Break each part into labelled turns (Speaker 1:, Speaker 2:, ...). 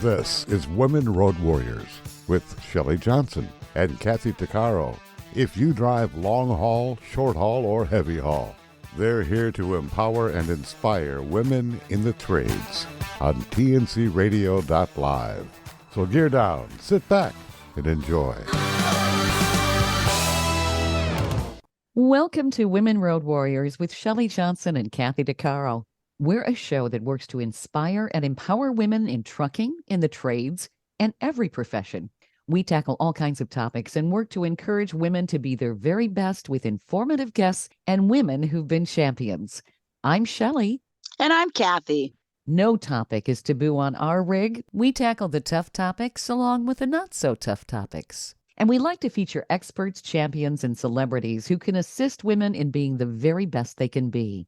Speaker 1: This is Women Road Warriors with Shelley Johnson and Kathy Tuccaro. If you drive long haul, short haul, or heavy haul, they're here to empower and inspire women in the trades on tncradio.live. So gear down, sit back, and enjoy.
Speaker 2: Welcome to Women Road Warriors with Shelley Johnson and Kathy Tuccaro. We're a show that works to inspire and empower women in trucking, in the trades, and every profession. We tackle all kinds of topics and work to encourage women to be their very best with informative guests and women who've been champions. I'm Shelley.
Speaker 3: And I'm Kathy.
Speaker 2: No topic is taboo on our rig. We tackle the tough topics along with the not-so-tough topics. And we like to feature experts, champions, and celebrities who can assist women in being the very best they can be.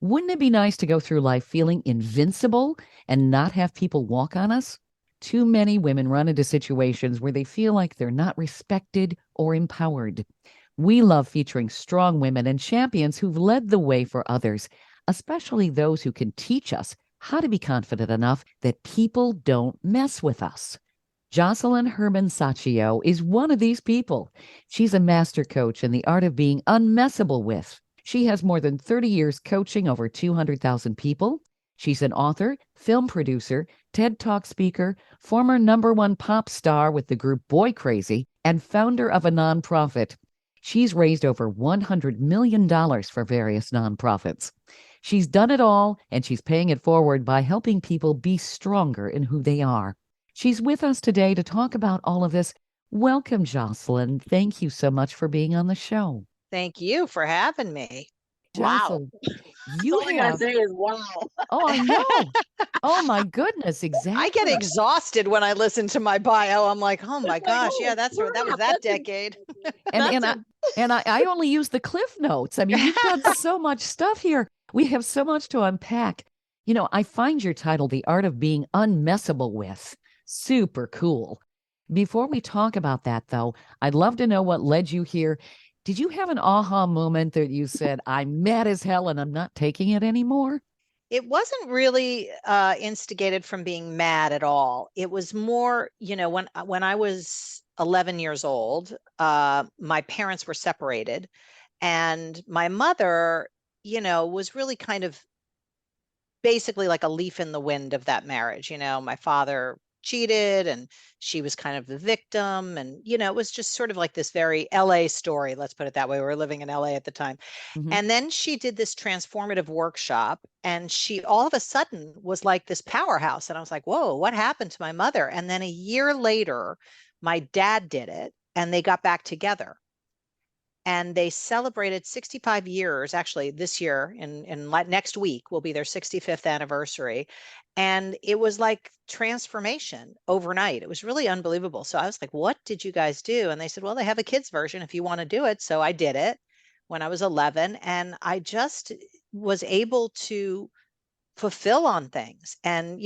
Speaker 2: Wouldn't it be nice to go through life feeling invincible and not have people walk on us? Too many women run into situations where they feel like they're not respected or empowered. We love featuring strong women and champions who've led the way for others, especially those who can teach us how to be confident enough that people don't mess with us. Jocelyn Herman Sacchio is one of these people. She's a master coach in the art of being unmessable with. She has more than 30 years coaching over 200,000 people. She's an author, film producer, TED Talk speaker, former #1 pop star with the group Boy Crazy, and founder of a nonprofit. She's raised over $100 million for various nonprofits. She's done it all, and she's paying it forward by helping people be stronger in who they are. She's with us today to talk about all of this. Welcome, Jocelyn. Thank you so much for being on the show.
Speaker 3: Thank you for having me.
Speaker 2: Jocelyn, you
Speaker 3: All I gotta say is wow.
Speaker 2: Oh, I know. Oh my goodness, exactly.
Speaker 3: I get exhausted when I listen to my bio. I'm like, oh my gosh, yeah, that was that decade.
Speaker 2: And I only use the Cliff Notes. I mean, you've done so much stuff here. We have so much to unpack. You know, I find your title, The Art of Being Unmessable With, super cool. Before we talk about that, though, I'd love to know what led you here. Did you have an aha moment that you said, I'm mad as hell and I'm not taking it anymore?
Speaker 3: It wasn't really instigated from being mad at all. It was more, when I was 11 years old, my parents were separated, and my mother, was really kind of basically like a leaf in the wind of that marriage. My father cheated and she was kind of the victim, and it was just sort of like this very LA story, let's put it that way. We were living in LA at the time. And then she did this transformative workshop, and she all of a sudden was like this powerhouse, and I was like, whoa, what happened to my mother? And then a year later my dad did it, and they got back together, and they celebrated 65 years. Actually, this year, in next week will be their 65th anniversary. And it was like transformation overnight. It was really unbelievable. So I was like, what did you guys do? And they said, well, they have a kids version if you want to do it. So I did it when I was 11, and I just was able to fulfill on things and,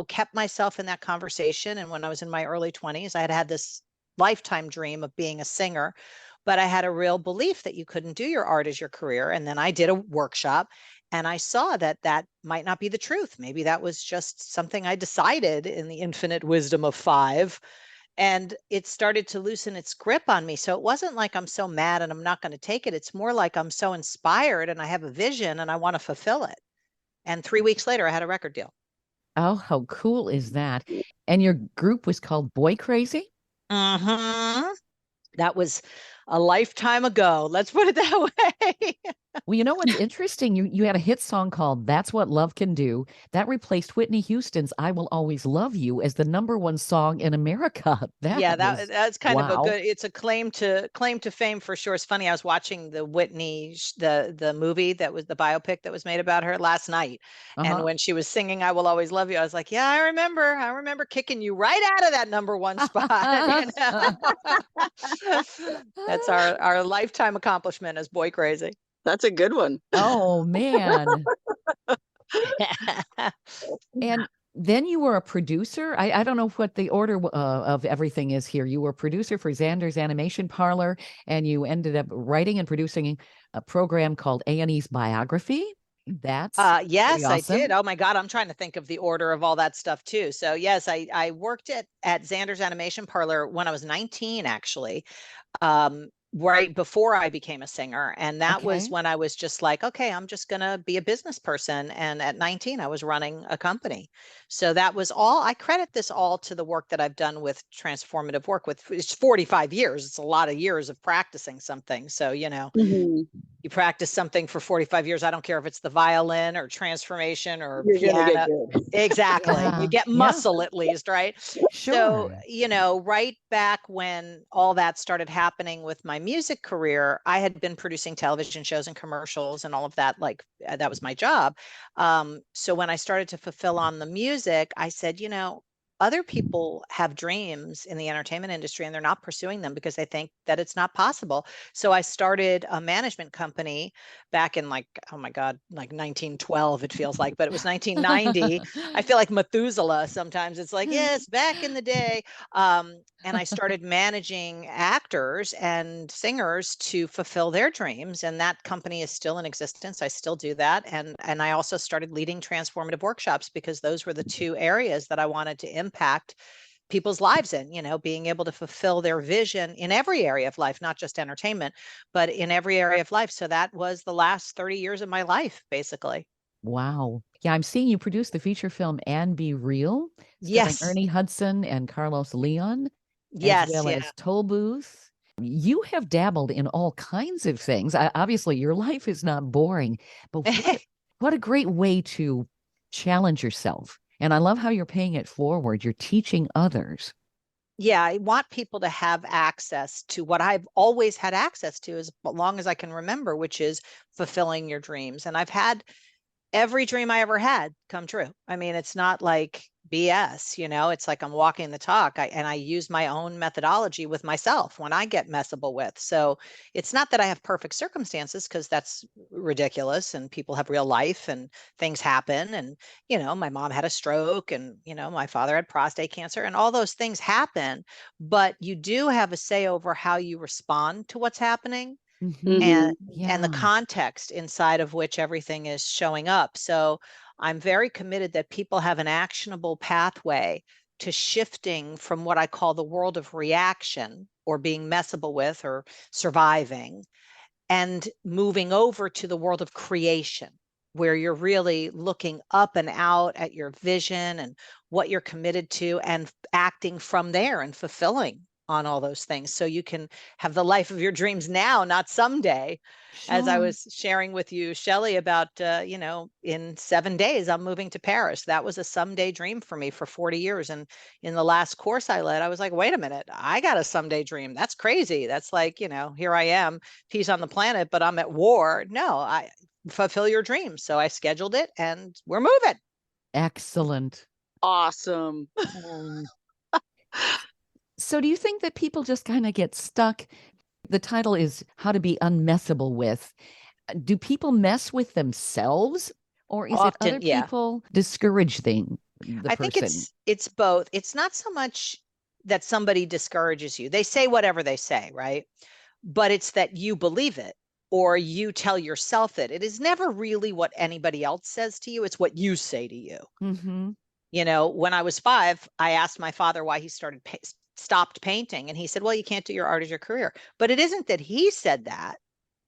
Speaker 3: kept myself in that conversation. And when I was in my early 20s, I had this lifetime dream of being a singer, but I had a real belief that you couldn't do your art as your career. And then I did a workshop, and I saw that that might not be the truth. Maybe that was just something I decided in the infinite wisdom of 5. And it started to loosen its grip on me. So it wasn't like I'm so mad and I'm not going to take it. It's more like I'm so inspired and I have a vision and I want to fulfill it. And 3 weeks later, I had a record deal.
Speaker 2: Oh, how cool is that? And your group was called Boy Crazy?
Speaker 3: That was a lifetime ago. Let's put it that way.
Speaker 2: Well, you know what's interesting? You had a hit song called That's What Love Can Do. That replaced Whitney Houston's I Will Always Love You as the #1 song in America.
Speaker 3: That's kind of
Speaker 2: wow.
Speaker 3: It's a claim to fame for sure. It's funny. I was watching the Whitney, the movie that was the biopic that was made about her last night. And when she was singing I Will Always Love You, I was like, yeah, I remember kicking you right out of that #1 spot. That's our lifetime accomplishment as Boy Crazy.
Speaker 4: That's a good one.
Speaker 2: Oh, man. And then you were a producer. I don't know what the order of everything is here. You were a producer for Xander's Animation Parlor, and you ended up writing and producing a program called A&E's Biography. That's pretty
Speaker 3: Yes, I did.
Speaker 2: awesome.
Speaker 3: Oh my God, I'm trying to think of the order of all that stuff too. So yes, I worked at Xander's Animation Parlor when I was 19, actually, right before I became a singer. And that was
Speaker 2: Okay.
Speaker 3: when I was just like, okay, I'm just going to be a business person. And at 19, I was running a company. So that was all. I credit this all to the work that I've done with transformative work. With it's 45 years. It's a lot of years of practicing something. So,
Speaker 4: Mhm.
Speaker 3: you practice something for 45 years. I don't care if it's the violin or transformation or
Speaker 4: You're gonna get
Speaker 3: piano.
Speaker 4: good.
Speaker 3: Exactly. You
Speaker 2: Yeah.
Speaker 3: get
Speaker 2: Yeah.
Speaker 3: muscle at least, right? So,
Speaker 2: Sure.
Speaker 3: right back when all that started happening with my music career, I had been producing television shows and commercials and all of that. Like that was my job. So when I started to fulfill on the music, I said, other people have dreams in the entertainment industry and they're not pursuing them because they think that it's not possible. So I started a management company back in like, oh my God, like 1912, it feels like, but it was 1990. I feel like Methuselah sometimes. It's like, yes, back in the day. And I started managing actors and singers to fulfill their dreams. And that company is still in existence. I still do that. And I also started leading transformative workshops because those were the two areas that I wanted to impact people's lives in, being able to fulfill their vision in every area of life, not just entertainment, but in every area of life. So that was the last 30 years of my life, basically.
Speaker 2: Wow. Yeah, I'm seeing you produce the feature film And Be Real, starring
Speaker 3: Yes.
Speaker 2: Ernie Hudson and Carlos Leon, as
Speaker 3: Yes.
Speaker 2: well
Speaker 3: Yeah.
Speaker 2: as Toll Booth. You have dabbled in all kinds of things. Obviously, your life is not boring, but what a great way to challenge yourself. And I love how you're paying it forward. You're teaching others.
Speaker 3: Yeah, I want people to have access to what I've always had access to as long as I can remember, which is fulfilling your dreams. And I've had every dream I ever had come true. I mean, it's not like BS, it's like I'm walking the talk. And I use my own methodology with myself when I get messable with. So it's not that I have perfect circumstances because that's ridiculous and people have real life and things happen. And, my mom had a stroke and, my father had prostate cancer and all those things happen. But you do have a say over how you respond to what's happening and
Speaker 4: Mhm.
Speaker 3: and the
Speaker 2: Yeah.
Speaker 3: context inside of which everything is showing up. So I'm very committed that people have an actionable pathway to shifting from what I call the world of reaction or being messable with or surviving and moving over to the world of creation where you're really looking up and out at your vision and what you're committed to and acting from there and fulfilling on all those things so you can have the life of your dreams now, not someday. As I
Speaker 2: Sure.
Speaker 3: was sharing with you, Shelley, about in 7 days I'm moving to Paris. That was a someday dream for me for 40 years. And in the last course I led, I was like, wait a minute, I got a someday dream. That's crazy. That's like, here I am, peace on the planet, but I'm at war. No, I fulfill your dreams. So I scheduled it and we're moving.
Speaker 2: Excellent.
Speaker 4: Awesome.
Speaker 2: Mm. So do you think that people just kind of get stuck? The title is How to Be Unmessable With. Do people mess with themselves, or is it
Speaker 3: Often,
Speaker 2: other
Speaker 3: yeah.
Speaker 2: people discouraging the
Speaker 3: I think
Speaker 2: person?
Speaker 3: it's both. It's not so much that somebody discourages you. They say whatever they say, right? But it's that you believe it or you tell yourself it. It is never really what anybody else says to you, it's what you say to you.
Speaker 2: Mm-hmm.
Speaker 3: When I was 5, I asked my father why he stopped painting and he said, "Well, you can't do your art as your career." But it isn't that he said that.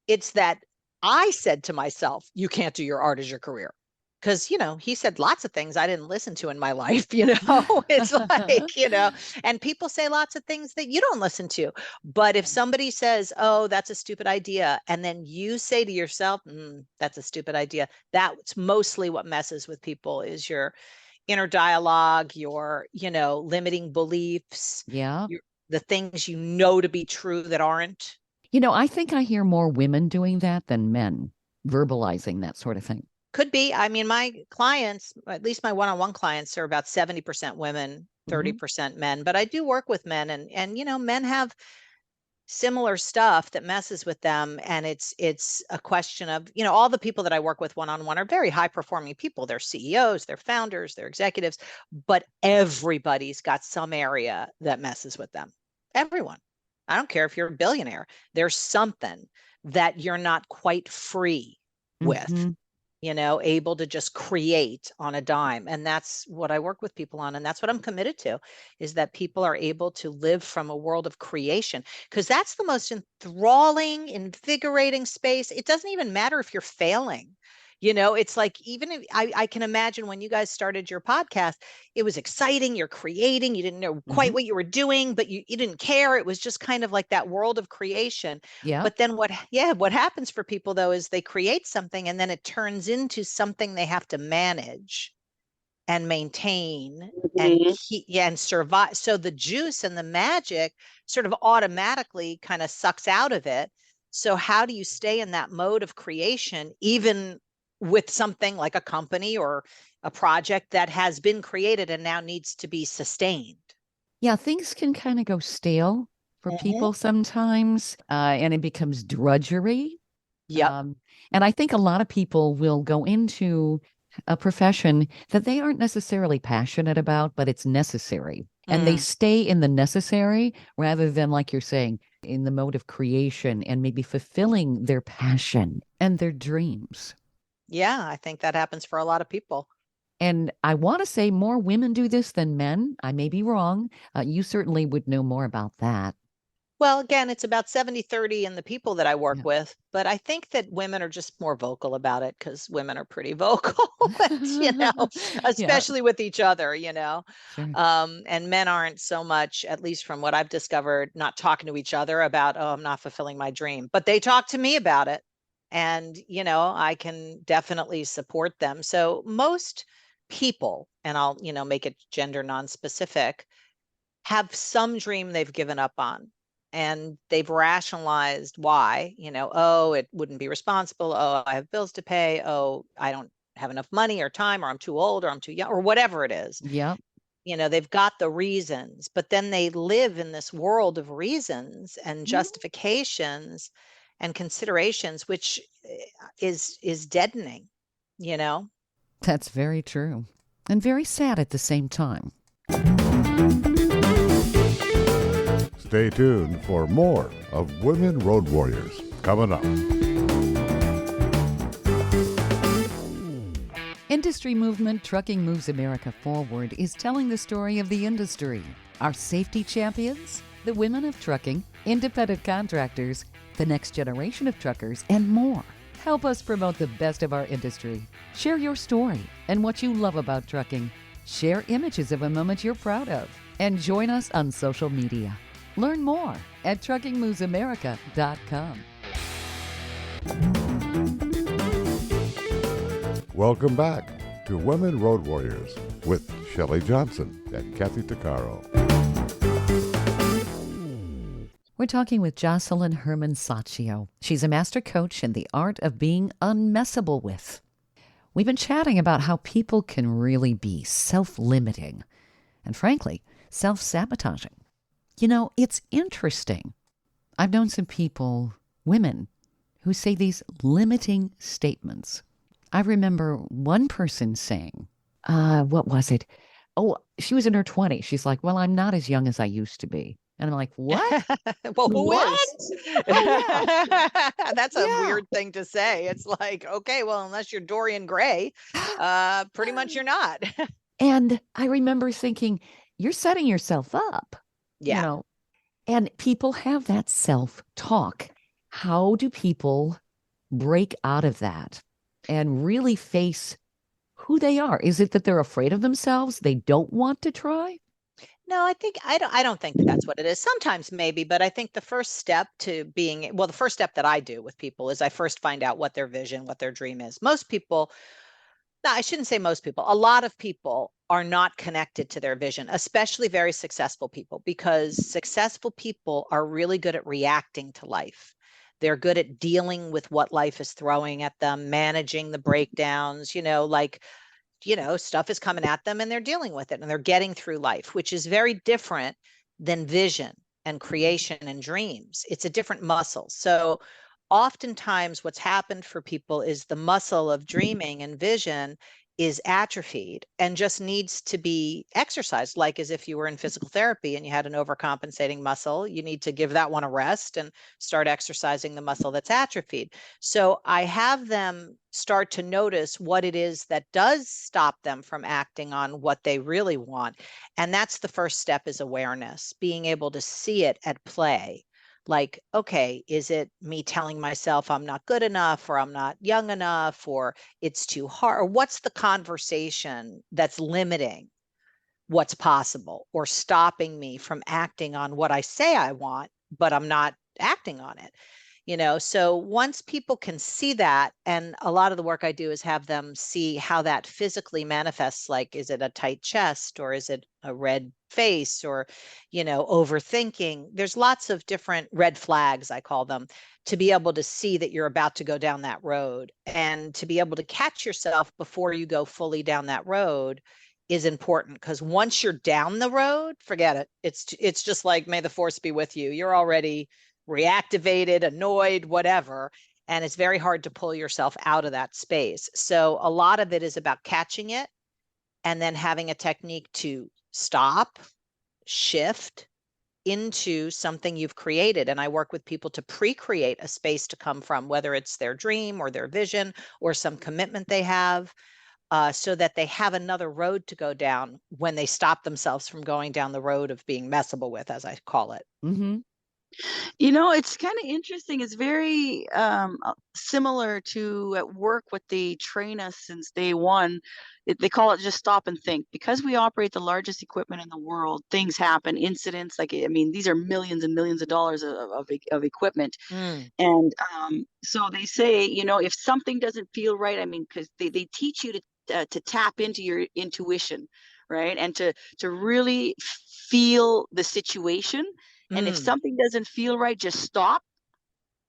Speaker 3: It's that I said to myself, "You can't do your art as your career." Because, he said lots of things I didn't listen to in my life, it's like, and people say lots of things that you don't listen to. But if somebody says, "Oh, that's a stupid idea," and then you say to yourself, "That's a stupid idea," that's mostly what messes with people is your inner dialogue, your, limiting beliefs,
Speaker 2: Yeah.
Speaker 3: the things to be true that aren't.
Speaker 2: I think I hear more women doing that than men, verbalizing that sort of thing.
Speaker 3: Could be. I mean, my clients, at least my one-on-one clients, are about 70% women,
Speaker 2: Hmm.
Speaker 3: 30% men. But I do work with men, and men have similar stuff that messes with them. And it's a question of, all the people that I work with one-on-one are very high-performing people. They're CEOs, they're founders, they're executives, but everybody's got some area that messes with them. Everyone. I don't care if you're a billionaire. There's something that you're not quite free with.
Speaker 2: Hmm.
Speaker 3: able to just create on a dime. And that's what I work with people on. And that's what I'm committed to, is that people are able to live from a world of creation, because that's the most enthralling, invigorating space. It doesn't even matter if you're failing. It's like, even if I can imagine when you guys started your podcast, it was exciting. You're creating, you didn't know quite
Speaker 2: Mhm.
Speaker 3: what you were doing, but you didn't care. It was just kind of like that world of creation.
Speaker 2: Yeah.
Speaker 3: But then what happens for people though is they create something and then it turns into something they have to manage and maintain and
Speaker 4: Mhm.
Speaker 3: keep, yeah, and survive. So the juice and the magic sort of automatically kind of sucks out of it. So how do you stay in that mode of creation, even with something like a company or a project that has been created and now needs to be sustained?
Speaker 2: Yeah, things can kind of go stale for
Speaker 3: Mhm.
Speaker 2: people sometimes, and it becomes drudgery.
Speaker 3: Yep.
Speaker 2: Um, and I think a lot of people will go into a profession that they aren't necessarily passionate about, but it's necessary. And they
Speaker 3: Mm.
Speaker 2: stay in the necessary rather than, like you're saying, in the mode of creation and maybe fulfilling their passion and their dreams.
Speaker 3: Yeah, I think that happens for a lot of people.
Speaker 2: And I want to say more women do this than men. I may be wrong. You certainly would know more about that.
Speaker 3: Well, again, it's about 70-30 in the people that I work
Speaker 2: Yeah.
Speaker 3: with, but I think that women are just more vocal about it because women are pretty vocal,
Speaker 2: Yeah,
Speaker 3: especially with each other,
Speaker 2: sure.
Speaker 3: and men aren't so much, at least from what I've discovered, not talking to each other about, oh, I'm not fulfilling my dream, but they talk to me about it. And, I can definitely support them. So most people, and I'll, make it gender non-specific, have some dream they've given up on, and they've rationalized why, oh, it wouldn't be responsible, oh, I have bills to pay, oh, I don't have enough money or time, or I'm too old, or I'm too young, or whatever it is.
Speaker 2: Yep.
Speaker 3: They've got the reasons, but then they live in this world of reasons and
Speaker 2: Mhm.
Speaker 3: justifications and considerations, which is deadening, you know
Speaker 2: That's very true. And very sad at the same time.
Speaker 1: Stay tuned for more of Women Road Warriors coming up.
Speaker 2: Industry movement Trucking Moves America Forward is telling the story of the industry. Our safety champions, the women of trucking, independent contractors, the next generation of truckers, and more. Help us promote the best of our industry. Share your story and what you love about trucking. Share images of a moment you're proud of. And join us on social media. Learn more at truckingmovesamerica.com.
Speaker 1: Welcome back to Women Road Warriors with Shelley Johnson and Kathy Tuccaro.
Speaker 2: We're talking with Jocelyn Herman Saccio. She's a master coach in the art of being unmessable with. We've been chatting about how people can really be self-limiting and, frankly, self-sabotaging. It's interesting. I've known some people, women, who say these limiting statements. I remember one person saying, what was it? Oh, she was in her 20s. She's like, well, I'm not as young as I used to be. And I'm like, what?
Speaker 3: Well, who
Speaker 4: What?
Speaker 3: is?
Speaker 2: Oh, yeah.
Speaker 3: That's a
Speaker 2: Yeah.
Speaker 3: weird thing to say. It's like, okay, well, unless you're Dorian Gray, pretty much you're not.
Speaker 2: And I remember thinking, you're setting yourself up, you
Speaker 3: Yeah.
Speaker 2: know, and people have that self talk. How do people break out of that and really face who they are? Is it that they're afraid of themselves? They don't want to try?
Speaker 3: No, I don't think that that's what it is. Sometimes maybe, but I think the first step to being, well, the first step that I do with people is I first find out what their vision, what their dream is. Most people, no, I shouldn't say most people. A lot of people are not connected to their vision, especially very successful people, because successful people are really good at reacting to life. They're good at dealing with what life is throwing at them, managing the breakdowns, stuff is coming at them and they're dealing with it and they're getting through life, which is very different than vision and creation and dreams. It's a different muscle. So oftentimes what's happened for people is the muscle of dreaming and vision is atrophied and just needs to be exercised, like as if you were in physical therapy and you had an overcompensating muscle. You need to give that one a rest and start exercising the muscle that's atrophied. So I have them start to notice what it is that does stop them from acting on what they really want. And that's the first step, is awareness, being able to see it at play. Like, okay, is it me telling myself I'm not good enough, or I'm not young enough, or it's too hard? Or what's the conversation that's limiting what's possible or stopping me from acting on what I say I want, but I'm not acting on it? So once people can see that, and a lot of the work I do is have them see how that physically manifests. Like, is it a tight chest, or is it a red face, or overthinking? There's lots of different red flags, I call them, to be able to see that you're about to go down that road, and to be able to catch yourself before you go fully down that road is important. Because once you're down the road, forget it. It's just like, may the force be with you. You're already reactivated, annoyed, whatever. And it's very hard to pull yourself out of that space. So a lot of it is about catching it, and then having a technique to stop, shift into something you've created. And I work with people to pre-create a space to come from, whether it's their dream or their vision or some commitment they have, so that they have another road to go down when they stop themselves from going down the road of being messable with, as I call it.
Speaker 2: Mm-hmm.
Speaker 4: It's kind of interesting. It's very similar to at work, what they train us since day one. They call it just stop and think. Because we operate the largest equipment in the world, things happen, incidents. Like, I mean, these are millions and millions of dollars of equipment. And so they say, if something doesn't feel right, I mean, because they teach you to tap into your intuition, right? And to really feel the situation. And if something doesn't feel right, just stop,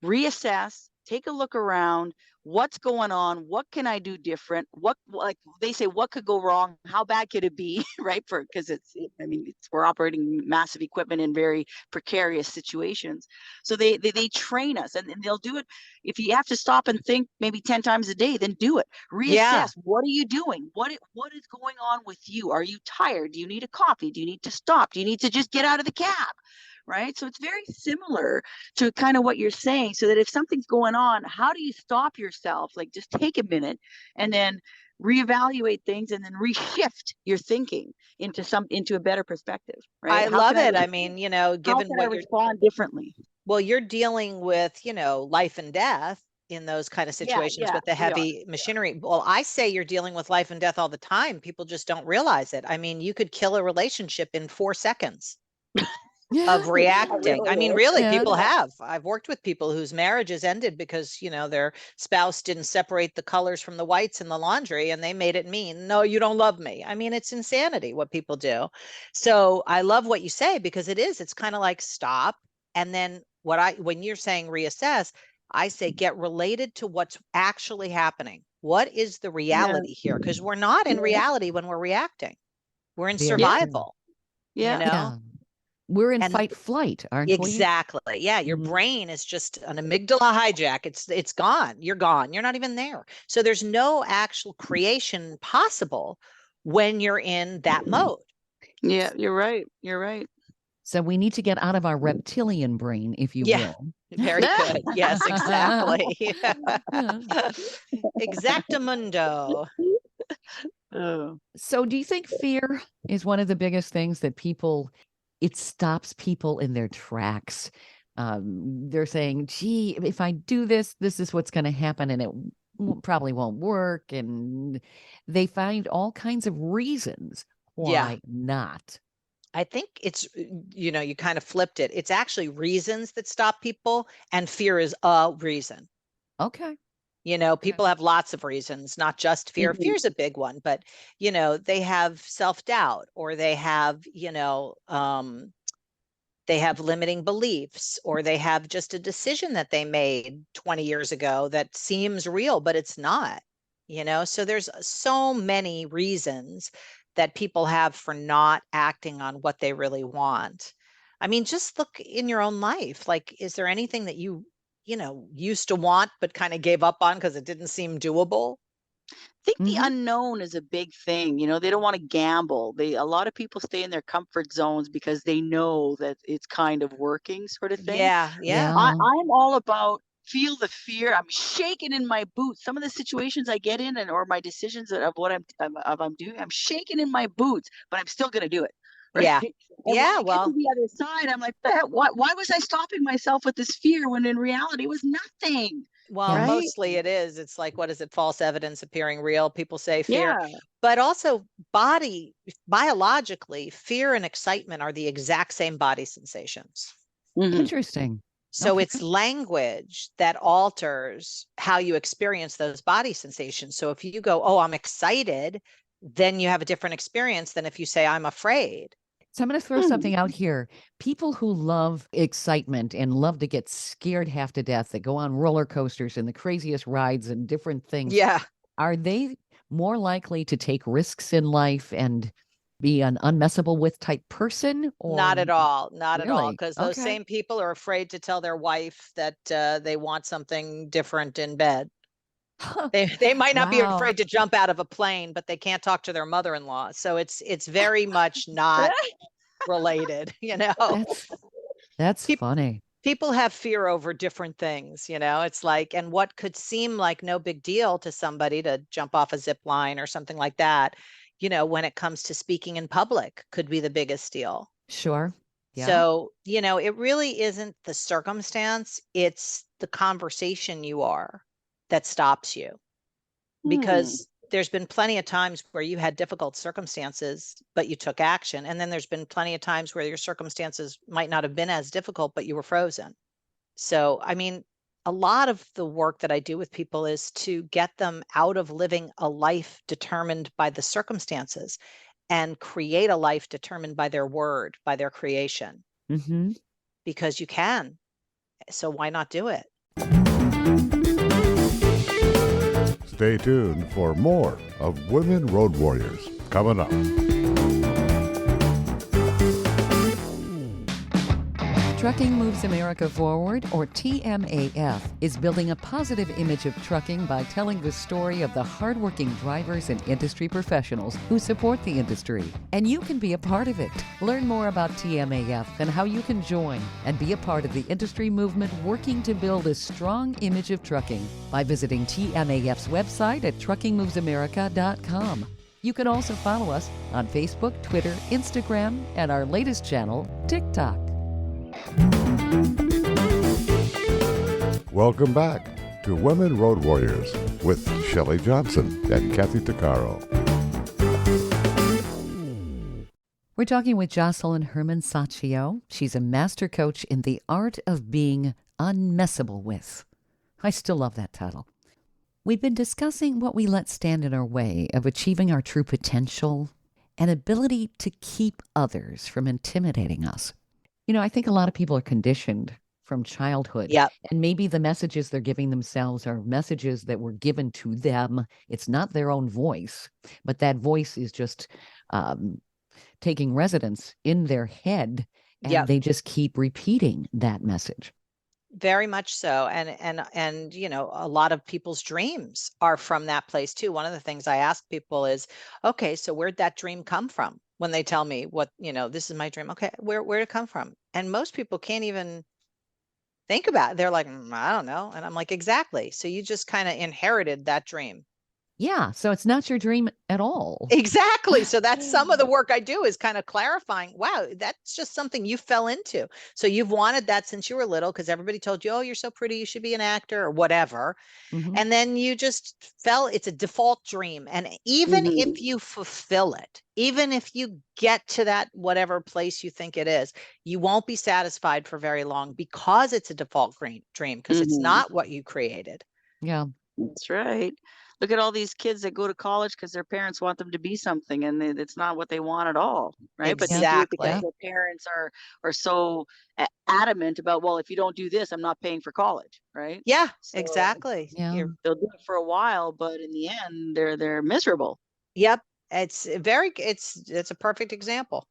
Speaker 4: reassess, take a look around. What's going on? What can I do different? What, like they say, what could go wrong? How bad could it be? Right? Because we're operating massive equipment in very precarious situations. So they train us, and they'll do it. If you have to stop and think maybe 10 times a day, then do it. Reassess.
Speaker 3: Yeah.
Speaker 4: What are you doing? What is going on with you? Are you tired? Do you need a coffee? Do you need to stop? Do you need to just get out of the cab? Right? So it's very similar to kind of what you're saying, so that if something's going on, how do you stop yourself? Like, just take a minute and then reevaluate things, and then reshift your thinking into a better perspective, right?
Speaker 3: I love it. I mean,
Speaker 4: How
Speaker 3: given
Speaker 4: can I
Speaker 3: what you're,
Speaker 4: respond differently?
Speaker 3: well, you're dealing with, life and death in those kind of situations
Speaker 4: Yeah,
Speaker 3: with the
Speaker 4: we are.
Speaker 3: heavy machinery. Well, I say you're dealing with life and death all the time. People just don't realize it. I mean, you could kill a relationship in 4 seconds of reacting. I mean, really,
Speaker 2: Yeah.
Speaker 3: people have. I've worked with people whose marriages ended because, their spouse didn't separate the colors from the whites in the laundry, and they made it mean, no, you don't love me. I mean, it's insanity what people do. So I love what you say, because it's kind of like stop. And then when you're saying reassess, I say get related to what's actually happening. What is the
Speaker 4: Yeah,
Speaker 3: reality here? Because we're not in
Speaker 4: yeah,
Speaker 3: reality when we're reacting. We're in
Speaker 2: Very
Speaker 4: yeah,
Speaker 2: true.
Speaker 3: survival, you
Speaker 4: yeah.
Speaker 3: know?
Speaker 2: Yeah. We're in
Speaker 3: And
Speaker 2: fight flight, aren't we?
Speaker 3: exactly. Yeah, your
Speaker 2: Mhm.
Speaker 3: brain is just an amygdala hijack. It's gone. You're gone. You're not even there. So there's no actual creation possible when you're in that mode.
Speaker 4: Yeah, you're right. You're right.
Speaker 2: So we need to get out of our reptilian brain, if you
Speaker 3: Yeah,
Speaker 2: will.
Speaker 3: very good. Yes, exactly. Exactamundo.
Speaker 4: Oh.
Speaker 2: So do you think fear is one of the biggest things that it stops people in their tracks? They're saying, gee, if I do this, this is what's going to happen, and it probably won't work. And they find all kinds of reasons
Speaker 3: Yeah,
Speaker 2: why not.
Speaker 3: I think it's, you kind of flipped it. It's actually reasons that stop people, and fear is a reason.
Speaker 2: Okay. Okay.
Speaker 3: People have lots of reasons, not just fear.
Speaker 4: Mhm.
Speaker 3: Fear's a big one, but they have self-doubt, or they have limiting beliefs, or they have just a decision that they made 20 years ago that seems real, but it's not. So there's so many reasons that people have for not acting on what they really want. I mean, just look in your own life. Like, is there anything that you used to want but kind of gave up on because it didn't seem doable?
Speaker 4: think the
Speaker 2: Mhm.
Speaker 4: unknown is a big thing. They don't want to gamble. A lot of people stay in their comfort zones because they know that it's kind of working, sort of thing.
Speaker 3: Yeah, yeah.
Speaker 2: Yeah.
Speaker 4: I'm all about feel the fear. I'm shaking in my boots. Some of the situations I get in, or my decisions of what I'm doing, I'm shaking in my boots, but I'm still gonna do it. Right.
Speaker 3: Yeah.
Speaker 4: And when
Speaker 3: Yeah,
Speaker 4: I get to
Speaker 3: well,
Speaker 4: the other side, I'm like, why was I stopping myself with this fear when in reality it was nothing?
Speaker 3: well,
Speaker 2: Yeah.
Speaker 4: Right?
Speaker 3: mostly it is. It's like, what is it? False evidence appearing real. People say fear,
Speaker 4: Yeah.
Speaker 3: but also biologically, fear and excitement are the exact same body sensations.
Speaker 4: Hmm.
Speaker 2: Interesting.
Speaker 3: So
Speaker 2: Okay.
Speaker 3: it's language that alters how you experience those body sensations. So if you go, oh, I'm excited, then you have a different experience than if you say, I'm afraid.
Speaker 2: So I'm going to throw something out here. People who love excitement and love to get scared half to death, that go on roller coasters and the craziest rides and different things,
Speaker 3: Yeah,
Speaker 2: are they more likely to take risks in life and be an unmessable with type person, or
Speaker 3: not at all. Not at all.
Speaker 2: really?
Speaker 3: Because those
Speaker 2: Okay.
Speaker 3: same people are afraid to tell their wife that they want something different in bed. They might not be
Speaker 2: Wow.
Speaker 3: afraid to jump out of a plane, but they can't talk to their mother-in-law. So it's very much not related, you know.
Speaker 2: That's
Speaker 3: People
Speaker 2: funny.
Speaker 3: people have fear over different things, you know. It's like, and what could seem like no big deal to somebody to jump off a zip line or something like that, when it comes to speaking in public, could be the biggest deal.
Speaker 2: Sure. Yeah.
Speaker 3: So, it really isn't the circumstance, it's the conversation you are that stops you.
Speaker 4: Hmm.
Speaker 3: Because there's been plenty of times where you had difficult circumstances, but you took action. And then there's been plenty of times where your circumstances might not have been as difficult, but you were frozen. So, I mean, a lot of the work that I do with people is to get them out of living a life determined by the circumstances and create a life determined by their word, by their creation,
Speaker 2: Mm-hmm.
Speaker 3: because you can. So, why not do it?
Speaker 1: Stay tuned for more of Women Road Warriors coming up.
Speaker 2: Trucking Moves America Forward, or TMAF, is building a positive image of trucking by telling the story of the hardworking drivers and industry professionals who support the industry. And you can be a part of it. Learn more about TMAF and how you can join and be a part of the industry movement working to build a strong image of trucking by visiting TMAF's website at truckingmovesamerica.com. You can also follow us on Facebook, Twitter, Instagram, and our latest channel, TikTok.
Speaker 1: Welcome back to Women Road Warriors with Shelley Johnson and Kathy Tuccaro.
Speaker 2: We're talking with Jocelyn Herman Saccio. She's a master coach in the art of being unmessable with. I still love that title. We've been discussing what we let stand in our way of achieving our true potential and ability to keep others from intimidating us. I think a lot of people are conditioned from childhood.
Speaker 3: Yep.
Speaker 2: And maybe the messages they're giving themselves are messages that were given to them. It's not their own voice, but that voice is just taking residence in their head, and
Speaker 3: Yep.
Speaker 2: they just keep repeating that message.
Speaker 3: Very much so. And a lot of people's dreams are from that place too. One of the things I ask people is, okay, so where'd that dream come from? When they tell me this is my dream. Okay, where'd it come from? And most people can't even think about it. They're like, I don't know. And I'm like, exactly. So you just kind of inherited that dream.
Speaker 2: Yeah, so it's not your dream at all.
Speaker 3: Exactly. So that's some of the work I do, is kind of clarifying, wow, that's just something you fell into. So you've wanted that since you were little because everybody told you, oh, you're so pretty, you should be an actor or whatever.
Speaker 2: Mhm.
Speaker 3: And then you just it's a default dream. And even if you fulfill it, even if you get to that whatever place you think it is, you won't be satisfied for very long because it's a default dream, because it's not what you created.
Speaker 2: Yeah.
Speaker 4: That's right. Look at all these kids that go to college because their parents want them to be something, and it's not what they want at all, right? But they do it because
Speaker 3: Exactly.
Speaker 4: their parents are so adamant about, well, if you don't do this, I'm not paying for college, right?
Speaker 3: Yeah,
Speaker 4: So
Speaker 3: exactly.
Speaker 2: Yeah.
Speaker 4: they'll do it for a while, but in the end, they're miserable.
Speaker 3: Yep. It's a perfect example.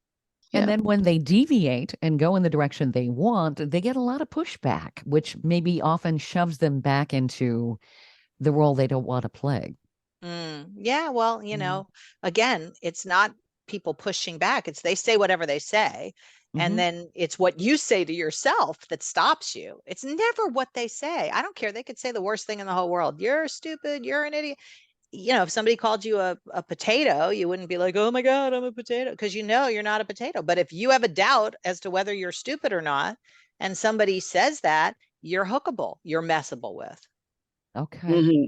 Speaker 2: And
Speaker 4: Yeah.
Speaker 2: then when they deviate and go in the direction they want, they get a lot of pushback, which maybe often shoves them back into the role they don't want to play.
Speaker 3: Yeah, well, again, it's not people pushing back. It's they say whatever they say. And then it's what you say to yourself that stops you. It's never what they say. I don't care. They could say the worst thing in the whole world. You're stupid. You're an idiot. If somebody called you a potato, you wouldn't be like, oh my God, I'm a potato, because you're not a potato. But if you have a doubt as to whether you're stupid or not, and somebody says that, you're hookable, you're messable with.
Speaker 2: Okay.
Speaker 4: Mhm.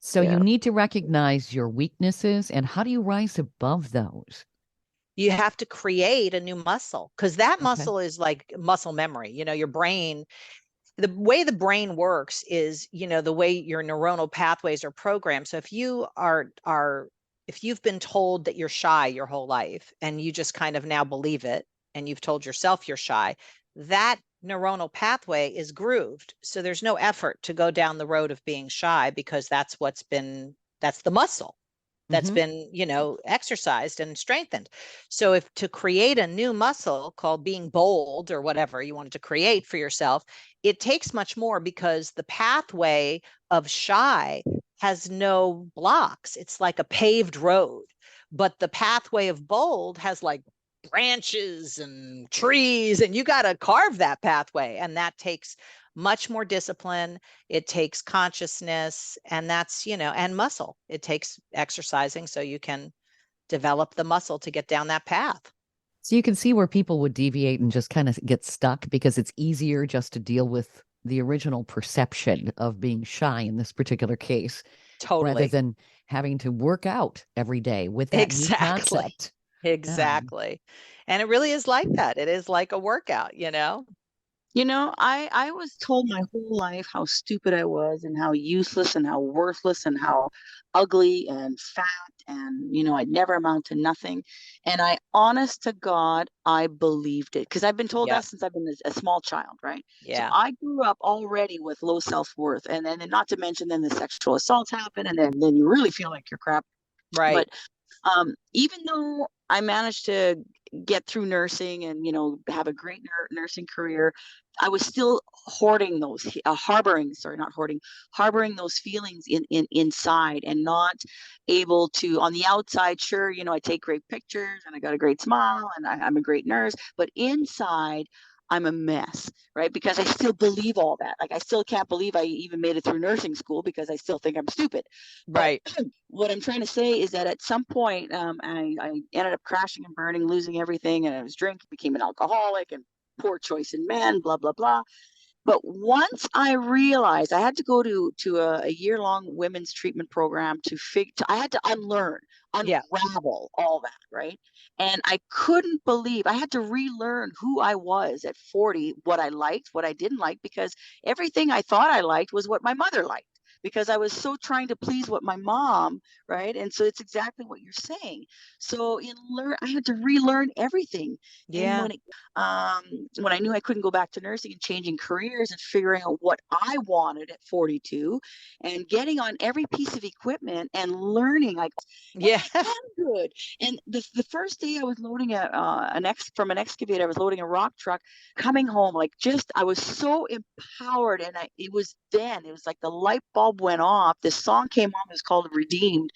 Speaker 2: So you
Speaker 4: Yeah.
Speaker 2: need to recognize your weaknesses, and how do you rise above those?
Speaker 3: You have to create a new muscle, because that
Speaker 2: Okay.
Speaker 3: muscle is like muscle memory. Your brain, the way the brain works is, the way your neuronal pathways are programmed. So if you've been told that you're shy your whole life and you just kind of now believe it, and you've told yourself you're shy, that neuronal pathway is grooved. So there's no effort to go down the road of being shy, because that's the muscle that's
Speaker 2: Mm-hmm.
Speaker 3: been, exercised and strengthened. So if to create a new muscle called being bold or whatever you wanted to create for yourself, it takes much more, because the pathway of shy has no blocks. It's like a paved road. But the pathway of bold has like branches and trees, and you got to carve that pathway. And that takes much more discipline. It takes consciousness, and that's, and muscle. It takes exercising so you can develop the muscle to get down that path.
Speaker 2: So you can see where people would deviate and just kind of get stuck, because it's easier just to deal with the original perception of being shy in this particular case, rather
Speaker 3: Totally.
Speaker 2: than having to work out every day with that new
Speaker 3: Exactly.
Speaker 2: concept.
Speaker 3: Exactly. And it really is like that. It is like a workout,
Speaker 4: I was told my whole life how stupid I was and how useless and how worthless and how ugly and fat and, I'd never amount to nothing. And honest to God, I believed it because I've been told that
Speaker 3: Yep.
Speaker 4: since I've been a small child, right? So
Speaker 3: Yeah.
Speaker 4: I grew up already with low self-worth. And then not to mention then the sexual assaults happen and then you really feel like you're crap.
Speaker 3: Right.
Speaker 4: But even though I managed to get through nursing and have a great nursing career, I was still hoarding those, harboring those feelings inside and not able to. On the outside, sure, I take great pictures and I got a great smile and I'm a great nurse, but inside. I'm a mess, right? Because I still believe all that. Like I still can't believe I even made it through nursing school because I still think I'm stupid. But
Speaker 3: Right.
Speaker 4: what I'm trying to say is that at some point, I ended up crashing and burning, losing everything, and I was drinking, became an alcoholic, and poor choice in men, blah blah blah. But once I realized I had to go to a year-long women's treatment program I had to
Speaker 3: Yeah.
Speaker 4: unravel all that, right? And I couldn't believe I had to relearn who I was at 40, what I liked, what I didn't like, because everything I thought I liked was what my mother liked. Because I was so trying to please what my mom, right? And so it's exactly what you're saying. So I had to relearn everything. And
Speaker 3: Yeah.
Speaker 4: when I knew I couldn't go back to nursing and changing careers and figuring out what I wanted at 42 and getting on every piece of equipment and learning like,
Speaker 3: Yeah.
Speaker 4: I am good. And the first day I was loading from an excavator, I was loading a rock truck coming home, like I was so empowered. And it was like the light bulb went off. This song came on, it was called Redeemed,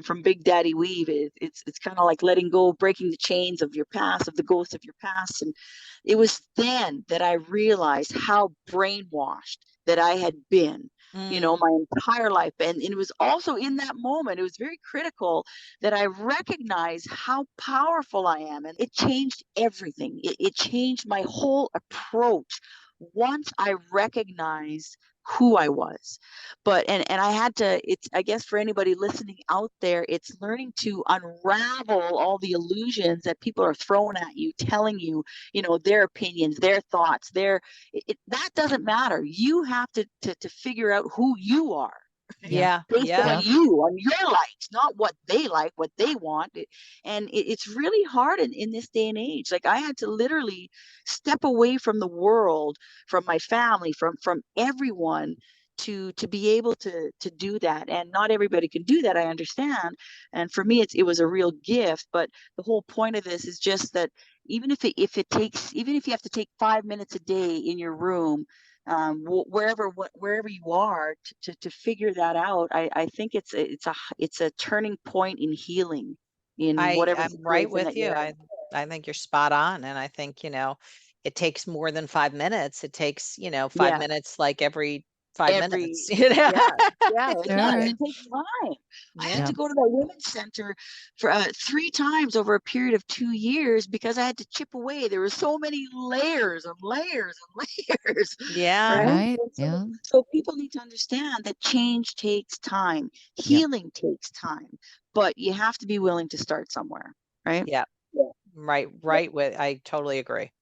Speaker 4: from Big Daddy Weave. It's kind of like letting go, breaking the chains of your past, of the ghosts of your past. And it was then that I realized how brainwashed that I had been,
Speaker 3: Mm.
Speaker 4: my entire life. And it was also in that moment, it was very critical that I recognized how powerful I am. And it changed everything. It changed my whole approach once I recognized who I was. But and I had to, it's, I guess for anybody listening out there, it's learning to unravel all the illusions that people are throwing at you, telling you, their opinions, their thoughts, that doesn't matter. You have to figure out who you are.
Speaker 2: Yeah.
Speaker 3: Yeah.
Speaker 4: Based
Speaker 3: Yeah.
Speaker 4: on you, on your likes, not what they like, what they want. It's really hard in this day and age. Like I had to literally step away from the world, from my family, from everyone, to be able to do that. And not everybody can do that, I understand. And for me, it was a real gift. But the whole point of this is just that even if you have to take 5 minutes a day in your room wherever you are, to figure that out. I think it's a turning point in healing in whatever
Speaker 3: I'm right
Speaker 4: situation that
Speaker 3: with you.
Speaker 4: you're in.
Speaker 3: I think you're spot on. And I think, it takes more than 5 minutes. It takes, 5 minutes, like every 5 minutes,
Speaker 4: Every yeah, yeah, it
Speaker 2: All
Speaker 4: does.
Speaker 2: right.
Speaker 4: It takes time. I had
Speaker 3: Yeah.
Speaker 4: to go to that women's center for 3 times over a period of 2 years because I had to chip away. There were so many layers and layers and layers,
Speaker 3: Yeah.
Speaker 4: right?
Speaker 2: Right.
Speaker 4: And
Speaker 2: Yeah.
Speaker 4: so people need to understand that change takes time,
Speaker 2: Yep.
Speaker 4: healing takes time, but you have to be willing to start somewhere, right?
Speaker 3: Yeah.
Speaker 4: Yeah.
Speaker 3: Right. I totally agree.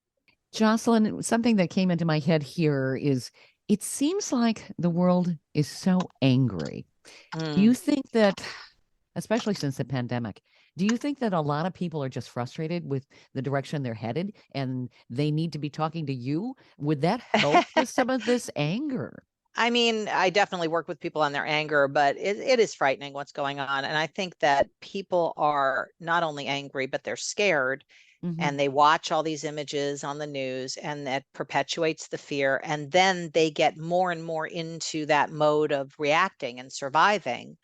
Speaker 2: Jocelyn, something that came into my head here is it seems like the world is so angry. Do you
Speaker 3: Mm.
Speaker 2: think that, especially since the pandemic, do you think that a lot of people are just frustrated with the direction they're headed and they need to be talking to you? Would that help with some of this anger?
Speaker 3: I mean, I definitely work with people on their anger, but it is frightening what's going on. And I think that people are not only angry, but they're scared,
Speaker 2: Mhm.
Speaker 3: and they watch all these images on the news, and that perpetuates the fear. And then they get more and more into that mode of reacting and surviving.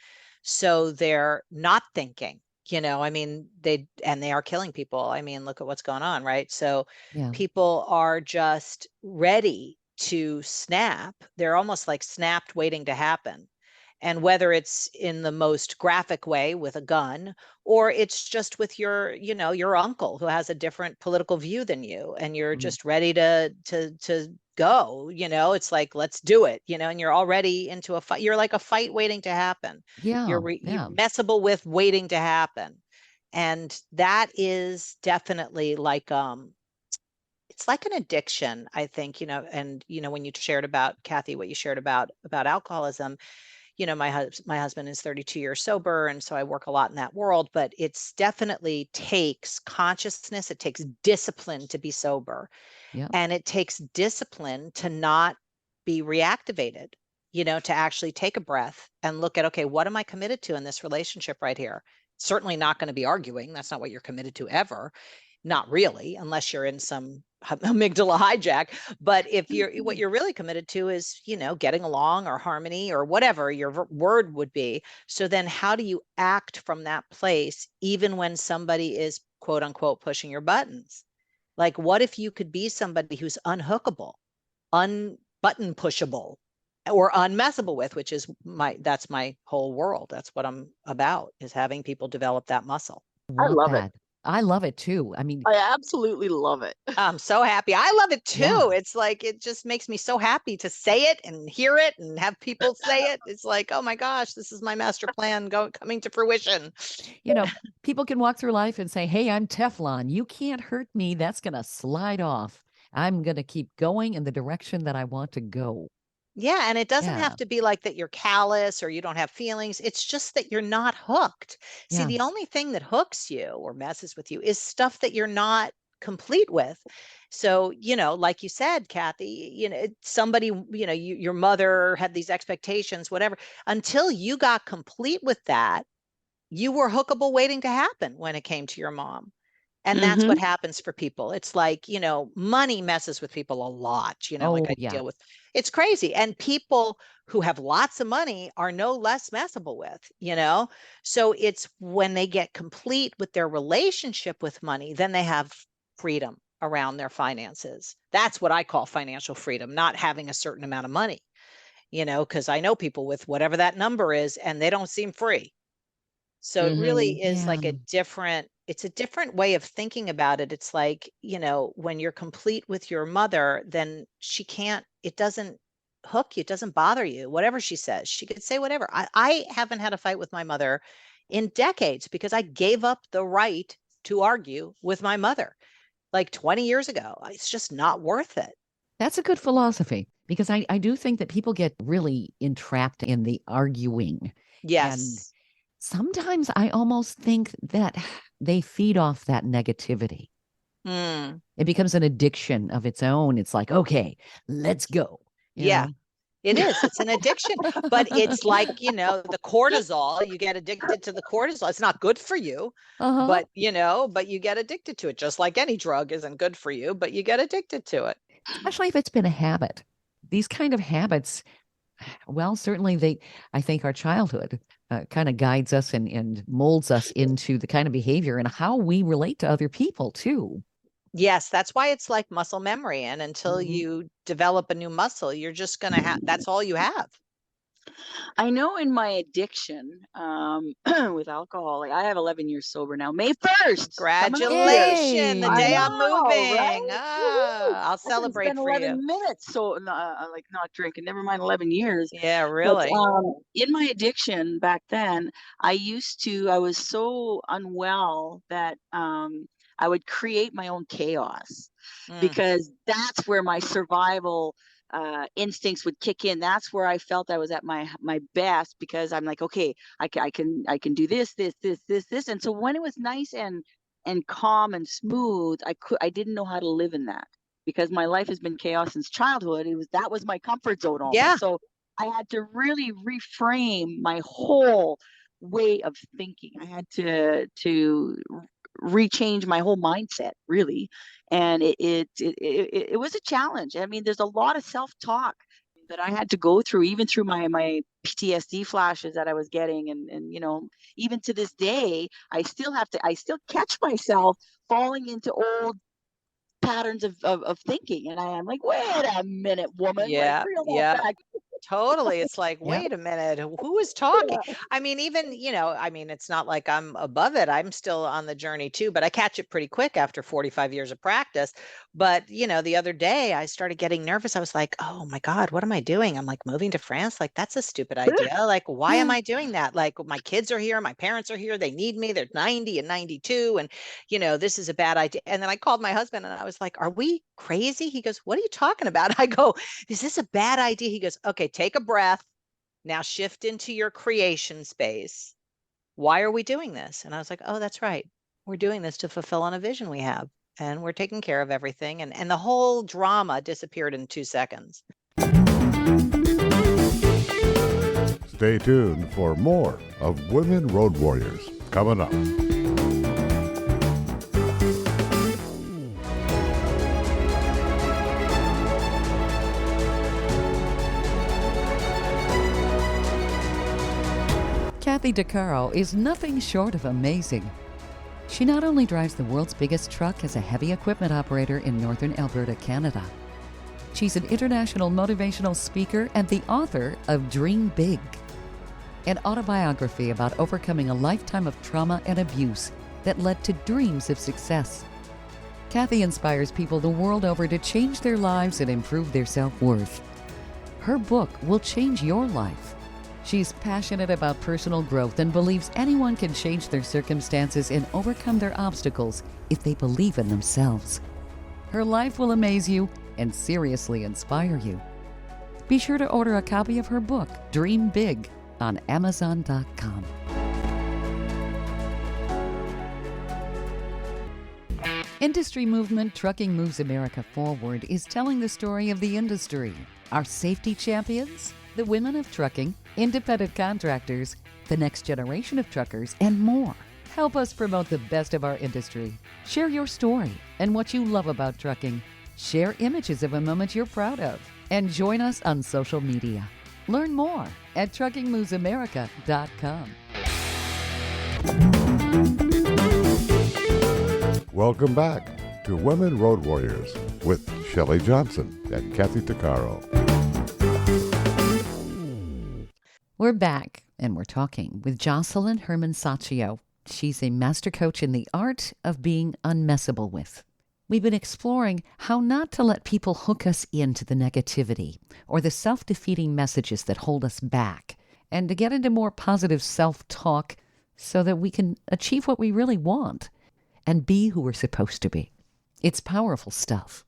Speaker 3: So they're not thinking, I mean, they are killing people. I mean, look at what's going on, right? So
Speaker 2: Yeah.
Speaker 3: people are just ready to snap. They're almost like snapped, waiting to happen. And whether it's in the most graphic way with a gun, or it's just with your uncle who has a different political view than you, and you're
Speaker 2: Mhm.
Speaker 3: just ready to go, it's like, let's do it, and you're already into a fight. You're like a fight waiting to happen.
Speaker 2: Yeah.
Speaker 3: You're
Speaker 2: Yeah.
Speaker 3: messable with waiting to happen. And that is definitely like, it's like an addiction, I think, and when you shared about, Kathy, what you shared about alcoholism, my husband is 32 years sober, and so I work a lot in that world, but it's definitely takes consciousness, it takes discipline to be sober,
Speaker 2: Yeah.
Speaker 3: and it takes discipline to not be reactivated, to actually take a breath and look at, okay, what am I committed to in this relationship right here? Certainly not going to be arguing. That's not what you're committed to ever. Not really, unless you're in some amygdala hijack. But if what you're really committed to is, getting along or harmony or whatever your word would be. So then how do you act from that place, even when somebody is quote unquote pushing your buttons? Like, what if you could be somebody who's unhookable, unbutton pushable, or unmessable with, which is that's my whole world. That's what I'm about, is having people develop that muscle.
Speaker 4: I
Speaker 2: Want
Speaker 4: love it.
Speaker 2: that. I love it too. I mean,
Speaker 4: I absolutely love it.
Speaker 3: I'm so happy. I love it
Speaker 2: yeah.
Speaker 3: too. It's like, it just makes me so happy to say it and hear it and have people say it. It's like, oh my gosh, this is my master plan coming to fruition.
Speaker 2: People can walk through life and say, hey, I'm Teflon. You can't hurt me. That's going to slide off. I'm going to keep going in the direction that I want to go.
Speaker 3: Yeah, and it doesn't
Speaker 2: Yeah.
Speaker 3: have to be like that you're callous or you don't have feelings. It's just that you're not hooked. See,
Speaker 2: Yeah.
Speaker 3: the only thing that hooks you or messes with you is stuff that you're not complete with. So, like you said, Kathy, somebody, your mother had these expectations, whatever. Until you got complete with that, you were hookable waiting to happen when it came to your mom. And that's
Speaker 4: Mm-hmm.
Speaker 3: what happens for people. It's like, money messes with people a lot, like
Speaker 2: Oh,
Speaker 3: I
Speaker 2: yeah.
Speaker 3: deal with. It's crazy. And people who have lots of money are no less messable with. So it's when they get complete with their relationship with money, then they have freedom around their finances. That's what I call financial freedom, not having a certain amount of money, because I know people with whatever that number is and they don't seem free. So it
Speaker 4: Mm-hmm.
Speaker 3: really is
Speaker 2: Yeah.
Speaker 3: like it's a different way of thinking about it. It's like, when you're complete with your mother, then it doesn't hook you, it doesn't bother you. Whatever she says, she could say whatever. I haven't had a fight with my mother in decades because I gave up the right to argue with my mother like 20 years ago. It's just not worth it.
Speaker 2: That's a good philosophy because I do think that people get really entrapped in the arguing. And
Speaker 3: Yes.
Speaker 2: sometimes I almost think that they feed off that negativity.
Speaker 3: Mm,
Speaker 2: It becomes an addiction of its own. It's like, okay, let's go. You
Speaker 3: yeah.
Speaker 2: know?
Speaker 3: It is. It's an addiction, but it's like, the cortisol, you get addicted to the cortisol. It's not good for you,
Speaker 2: Uh-huh.
Speaker 3: but you get addicted to it, just like any drug isn't good for you, but you get addicted to it.
Speaker 2: Especially if it's been a habit. these kind of habits, well, certainly I think our childhood kind of guides us and molds us into the kind of behavior and how we relate to other people too.
Speaker 3: Yes, that's why it's like muscle memory. And until
Speaker 4: Mhm.
Speaker 3: you develop a new muscle, you're just going to have, that's all you have.
Speaker 4: I know in my addiction with alcohol, like I have 11 years sober now. May 1st, coming up here.
Speaker 3: Congratulations, the
Speaker 4: I
Speaker 3: day
Speaker 2: Yay!
Speaker 3: I'm
Speaker 4: know,
Speaker 3: moving.
Speaker 4: right? Woohoo!
Speaker 3: Ah, I'll
Speaker 4: I couldn't
Speaker 3: celebrate
Speaker 4: spend
Speaker 3: for you.
Speaker 4: 11 minutes so like not drinking. Never mind 11 years.
Speaker 3: Yeah,
Speaker 4: But
Speaker 3: really.
Speaker 4: in my addiction back then, I was so unwell that I would create my own chaos
Speaker 3: Mm,
Speaker 4: because that's where my survival instincts would kick in. That's where I felt I was at my best because I'm like, okay, I can do this. And so when it was nice and calm and smooth, I didn't know how to live in that because my life has been chaos since childhood. That was my comfort zone
Speaker 3: yeah.
Speaker 4: almost. So I had to really reframe my whole way of thinking. I had to rechange my whole mindset really, and it was a challenge. I mean, there's a lot of self-talk that I had to go through, even through my PTSD flashes that I was getting, and even to this day, I still catch myself falling into old patterns of thinking, and I am like, wait a minute, woman, like
Speaker 3: Yeah,
Speaker 4: reel that
Speaker 3: yeah.
Speaker 4: back.
Speaker 3: Totally. It's like,
Speaker 2: Yeah.
Speaker 3: wait a minute, who is talking? I mean, even, I mean, it's not like I'm above it. I'm still on the journey too, but I catch it pretty quick after 45 years of practice. But, the other day I started getting nervous. I was like, oh my God, what am I doing? I'm like, moving to France? Like, that's a stupid idea. Like, why am I doing that? Like, my kids are here, my parents are here, they need me. They're 90 and 92. And, this is a bad idea. And then I called my husband and I was like, are we crazy? He goes, what are you talking about? I go, is this a bad idea? He goes, okay, take a breath. Now shift into your creation space. Why are we doing this? And I was like, oh, that's right. We're doing this to fulfill on a vision we have. And we're taking care of everything. And the whole drama disappeared in 2 seconds.
Speaker 1: Stay tuned for more of Women Road Warriors coming up.
Speaker 2: Kathy DeCaro is nothing short of amazing. She not only drives the world's biggest truck as a heavy equipment operator in northern Alberta, Canada. She's an international motivational speaker and the author of Dream Big, an autobiography about overcoming a lifetime of trauma and abuse that led to dreams of success. Kathy inspires people the world over to change their lives and improve their self-worth. Her book will change your life. She's passionate about personal growth and believes anyone can change their circumstances and overcome their obstacles if they believe in themselves. Her life will amaze you and seriously inspire you. Be sure to order a copy of her book, Dream Big, on Amazon.com. Industry movement Trucking Moves America Forward is telling the story of the industry, our safety champions, the women of trucking, independent contractors, the next generation of truckers, and more. Help us promote the best of our industry. Share your story and what you love about trucking. Share images of a moment you're proud of. And join us on social media. Learn more at truckingmovesamerica.com.
Speaker 1: Welcome back to Women Road Warriors with Shelley Johnson and Kathy Tuccaro.
Speaker 2: We're back, and we're talking with Jocelyn Herman-Saccio. She's a master coach in the art of being unmessable with. We've been exploring how not to let people hook us into the negativity or the self-defeating messages that hold us back, and to get into more positive self-talk so that we can achieve what we really want and be who we're supposed to be. It's powerful stuff.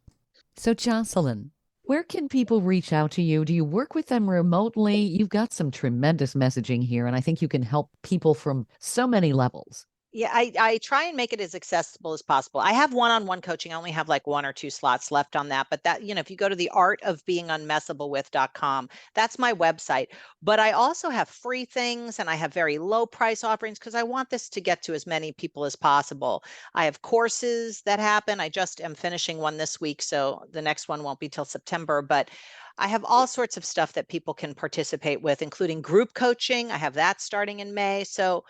Speaker 2: So, Jocelyn, where can people reach out to you? Do you work with them remotely? You've got some tremendous messaging here, and I think you can help people from so many levels.
Speaker 3: Yeah, I try and make it as accessible as possible. I have one-on-one coaching. I only have like 1 or 2 slots left on that. But that, if you go to the artofbeingunmessablewith.com, that's my website. But I also have free things and I have very low price offerings because I want this to get to as many people as possible. I have courses that happen. I just am finishing one this week, so the next one won't be till September. But I have all sorts of stuff that people can participate with, including group coaching. I have that starting in May. So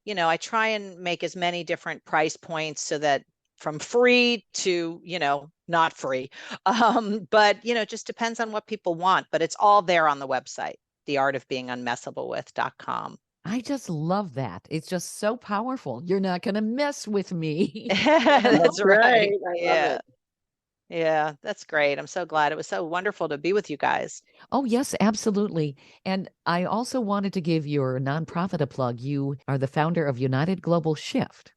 Speaker 3: I try and make as many different price points so that from free to, not free. But, it just depends on what people want, but it's all there on the website, theartofbeingunmessablewith.com.
Speaker 2: I just love that. It's just so powerful. You're not going to mess with me.
Speaker 3: That's right.
Speaker 4: I love
Speaker 3: Yeah.
Speaker 4: it.
Speaker 3: Yeah, that's great. I'm so glad. It was so wonderful to be with you guys.
Speaker 2: Oh, yes, absolutely. And I also wanted to give your nonprofit a plug. You are the founder of United Global Shift.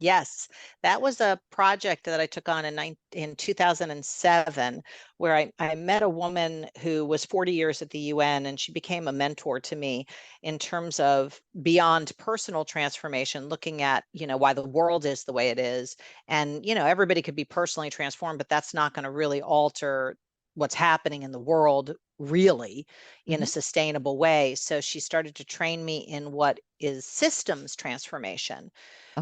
Speaker 3: Yes, that was a project that I took on in 2007, where I met a woman who was 40 years at the UN, and she became a mentor to me in terms of beyond personal transformation, looking at, why the world is the way it is. And, everybody could be personally transformed, but that's not going to really alter what's happening in the world really in a sustainable way. So she started to train me in what is systems transformation,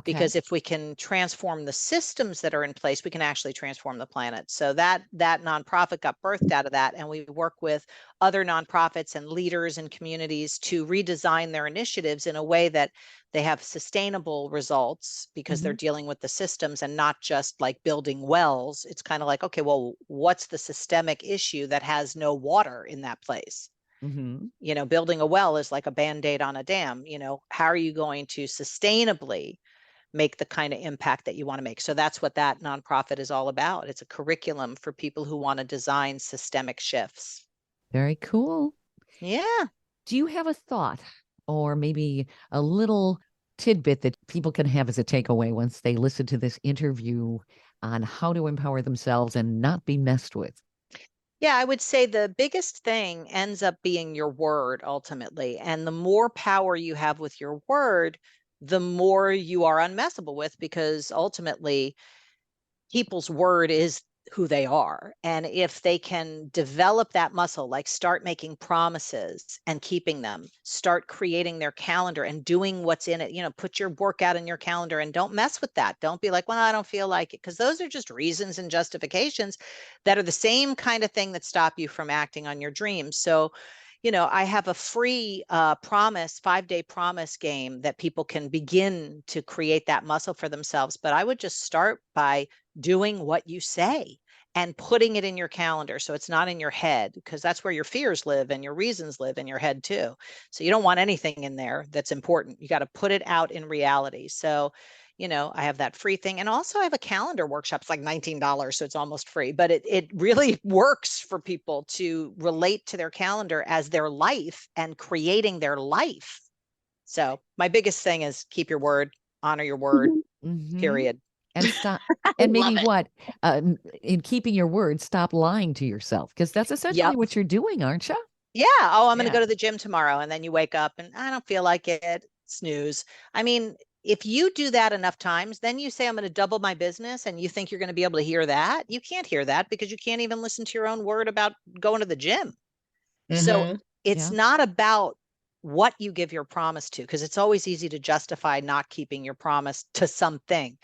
Speaker 3: because if we can transform the systems that are in place, we can actually transform the planet. So that nonprofit got birthed out of that, and we work with other nonprofits and leaders and communities to redesign their initiatives in a way that they have sustainable results, because they're dealing with the systems and not just like building wells. It's kind of like, okay, well, what's the systemic issue that has no water in that place? Building a well is like a band-aid on a dam. How are you going to sustainably make the kind of impact that you want to make? So that's what that nonprofit is all about. It's a curriculum for people who want to design systemic shifts.
Speaker 2: Very cool.
Speaker 3: Yeah.
Speaker 2: Do you have a thought or maybe a little tidbit that people can have as a takeaway once they listen to this interview on how to empower themselves and not be messed with?
Speaker 3: Yeah, I would say the biggest thing ends up being your word ultimately. And the more power you have with your word, the more you are unmessable with, because ultimately people's word is who they are. And if they can develop that muscle, like start making promises and keeping them, start creating their calendar and doing what's in it, put your workout in your calendar and don't mess with that. Don't be like, well, I don't feel like it, because those are just reasons and justifications that are the same kind of thing that stop you from acting on your dreams. So, I have a free promise, 5-day promise game that people can begin to create that muscle for themselves. But I would just start by doing what you say and putting it in your calendar, so it's not in your head, because that's where your fears live and your reasons live, in your head too. So you don't want anything in there that's important. You got to put it out in reality. So I have that free thing, and also I have a calendar workshop. It's like $19, so it's almost free, but it really works for people to relate to their calendar as their life and creating their life. So my biggest thing is keep your word, honor your word, period.
Speaker 2: And stop. And maybe what, in keeping your word, stop lying to yourself, because that's essentially what you're doing, aren't you?
Speaker 3: Yeah. Oh, I'm going to go to the gym tomorrow. And then you wake up and I don't feel like it. Snooze. I mean, if you do that enough times, then you say, I'm going to double my business, and you think you're going to be able to hear that. You can't hear that because you can't even listen to your own word about going to the gym. So it's not about what you give your promise to, because it's always easy to justify not keeping your promise to something.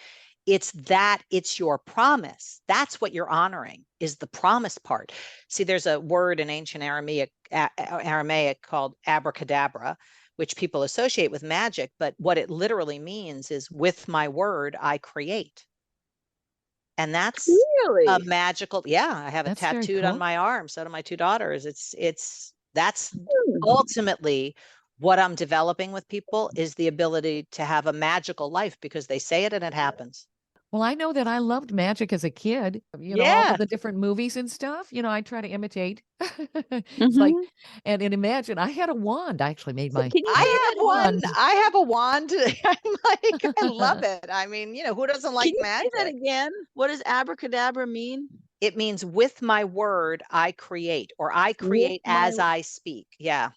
Speaker 3: It's your promise. That's what you're honoring, is the promise part. See, there's a word in ancient Aramaic called abracadabra, which people associate with magic. But what it literally means is, with my word, I create. And that's a magical, I have it tattooed on my arm. So do my 2 daughters. That's ultimately what I'm developing with people, is the ability to have a magical life, because they say it and it happens.
Speaker 2: Well, I know that I loved magic as a kid, all of the different movies and stuff, I try to imitate. It's like, and imagine I had a wand. I actually made my.
Speaker 3: I have one. I have a wand. I'm like, I love it. I mean, who doesn't like magic?
Speaker 4: Say that again? What does abracadabra mean?
Speaker 3: It means, with my word, I create, or I create as I speak. Yeah.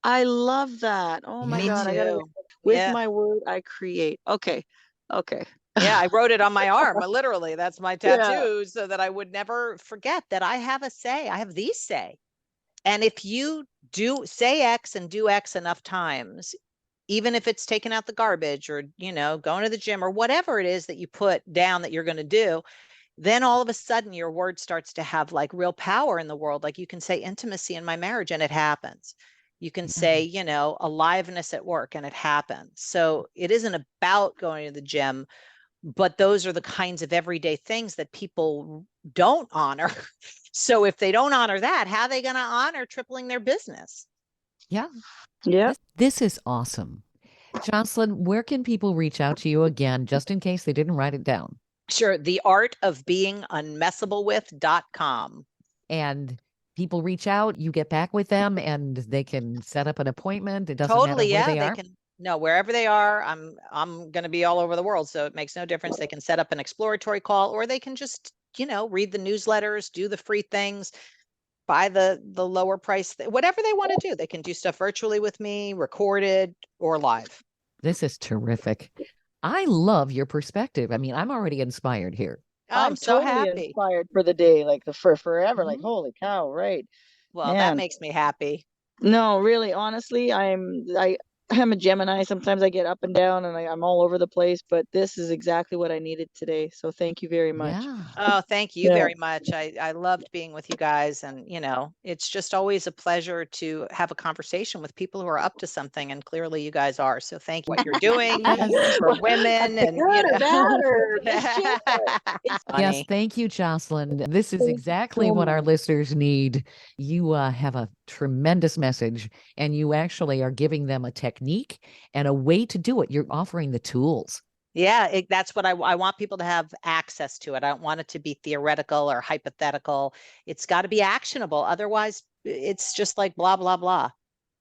Speaker 4: I love that. Oh my God.
Speaker 3: Me too.
Speaker 4: With my word, I create. Okay. Okay.
Speaker 3: Yeah, I wrote it on my arm. Literally, that's my
Speaker 4: Yeah.
Speaker 3: tattoo, so that I would never forget that I have a say. I have the say. And if you do say X and do X enough times, even if it's taking out the garbage or, going to the gym or whatever it is that you put down that you're going to do, then all of a sudden your word starts to have like real power in the world. Like you can say intimacy in my marriage and it happens. You can say, aliveness at work and it happens. So it isn't about going to the gym, but those are the kinds of everyday things that people don't honor. So if they don't honor that, how are they going to honor tripling their business?
Speaker 2: Yeah.
Speaker 4: Yeah.
Speaker 2: This is awesome. Jocelyn, where can people reach out to you again, just in case they didn't write it down?
Speaker 3: Sure. theartofbeingunmessable.com.
Speaker 2: And people reach out, you get back with them, and they can set up an appointment. It doesn't
Speaker 3: Totally.
Speaker 2: matter where
Speaker 3: Yeah.
Speaker 2: they are.
Speaker 3: Can. No, wherever they are, I'm going to be all over the world. So it makes no difference. They can set up an exploratory call, or they can just, read the newsletters, do the free things, buy the lower price, whatever they want to do. They can do stuff virtually with me, recorded or live.
Speaker 2: This is terrific. I love your perspective. I mean, I'm already inspired here.
Speaker 3: I'm so
Speaker 4: totally
Speaker 3: happy.
Speaker 4: inspired for the day, like for forever. Like,
Speaker 2: Mhm.
Speaker 4: holy cow, right?
Speaker 3: Well, that
Speaker 4: Man.
Speaker 3: makes me happy.
Speaker 4: No, really, honestly, I'm a Gemini. Sometimes I get up and down and I'm all over the place, but this is exactly what I needed today. So thank you very much.
Speaker 2: Yeah.
Speaker 3: Oh, thank you
Speaker 4: Yeah.
Speaker 3: very much. I loved being with you guys. And, it's just always a pleasure to have a conversation with people who are up to something. And clearly you guys are. So thank you for what you're doing
Speaker 2: Yes.
Speaker 3: for women. And,
Speaker 4: Good or bad or mischief.
Speaker 3: it's
Speaker 2: Yes,
Speaker 3: funny.
Speaker 2: thank you, Jocelyn. This is
Speaker 4: Thank you
Speaker 2: exactly
Speaker 4: so
Speaker 2: what our
Speaker 4: much.
Speaker 2: listeners need. You have a tremendous message, and you actually are giving them a technique and a way to do it. You're offering the tools.
Speaker 3: Yeah, that's what I want people to have access to it. I don't want it to be theoretical or hypothetical. It's got to be actionable. Otherwise, it's just like blah, blah, blah.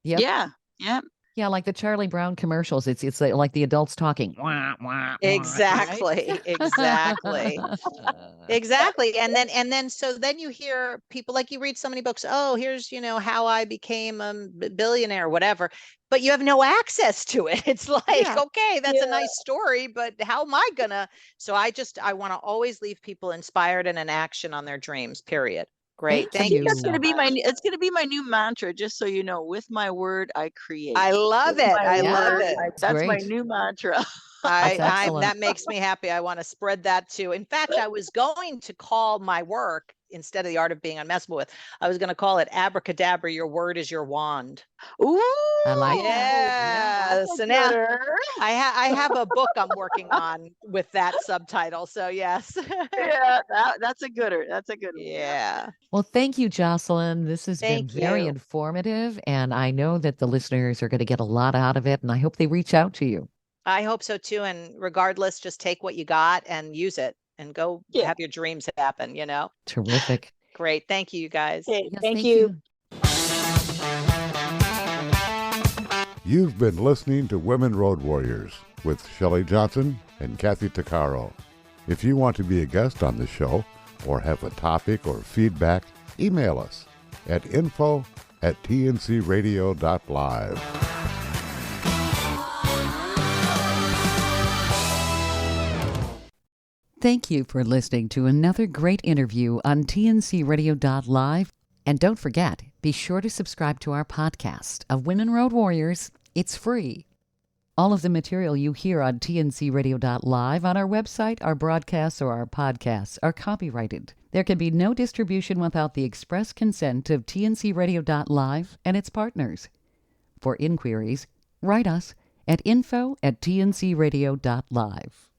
Speaker 2: Yep.
Speaker 4: Yeah. Yeah.
Speaker 2: Yeah, like the Charlie Brown commercials. It's like the adults talking. Wah, wah, wah,
Speaker 3: Exactly.
Speaker 2: right?
Speaker 3: Exactly. Exactly. And then so then you hear people, like, you read so many books, oh, here's, how I became a billionaire, whatever, but you have no access to it. It's like,
Speaker 2: Yeah.
Speaker 3: okay, that's a
Speaker 4: Yeah.
Speaker 3: nice story, but how am I gonna? So I want to always leave people inspired and in action on their dreams, period. Great.
Speaker 2: Thank
Speaker 3: Thank you
Speaker 2: you.
Speaker 3: so
Speaker 4: Gonna be
Speaker 3: much.
Speaker 4: it's gonna be my new mantra, just so you know. With my word, I create.
Speaker 3: I love
Speaker 4: With
Speaker 3: it.
Speaker 4: my
Speaker 3: I
Speaker 2: Yeah.
Speaker 3: love
Speaker 4: word,
Speaker 3: it.
Speaker 4: that's my
Speaker 2: Great.
Speaker 4: new mantra.
Speaker 2: That's excellent.
Speaker 3: That makes me happy. I want to spread that too. In fact, I was going to call my work, instead of the art of being unmessable with, I was going to call it abracadabra. Your word is your wand.
Speaker 4: Ooh,
Speaker 2: I like that.
Speaker 3: Yeah.
Speaker 4: that's a
Speaker 3: So now
Speaker 4: gooder.
Speaker 3: I have a book I'm working on with that subtitle. So yes.
Speaker 4: Yeah, that's a gooder. That's a good one.
Speaker 3: Yeah.
Speaker 2: Well, thank you, Jocelyn. This has been
Speaker 3: Thank
Speaker 2: very
Speaker 3: you.
Speaker 2: informative, and I know that the listeners are going to get a lot out of it, and I hope they reach out to you.
Speaker 3: I hope so too. And regardless, just take what you got and use it and go
Speaker 4: Yeah.
Speaker 3: have your dreams happen,
Speaker 2: Terrific.
Speaker 3: Great. Thank you, you guys.
Speaker 4: Okay,
Speaker 2: Yes,
Speaker 4: thank you.
Speaker 1: You've been listening to Women Road Warriors with Shelley Johnson and Kathy Tuccaro. If you want to be a guest on the show or have a topic or feedback, email us at info@tncradio.live.
Speaker 2: Thank you for listening to another great interview on tncradio.live. And don't forget, be sure to subscribe to our podcast of Women Road Warriors. It's free. All of the material you hear on tncradio.live on our website, our broadcasts, or our podcasts are copyrighted. There can be no distribution without the express consent of tncradio.live and its partners. For inquiries, write us at info@tncradio.live.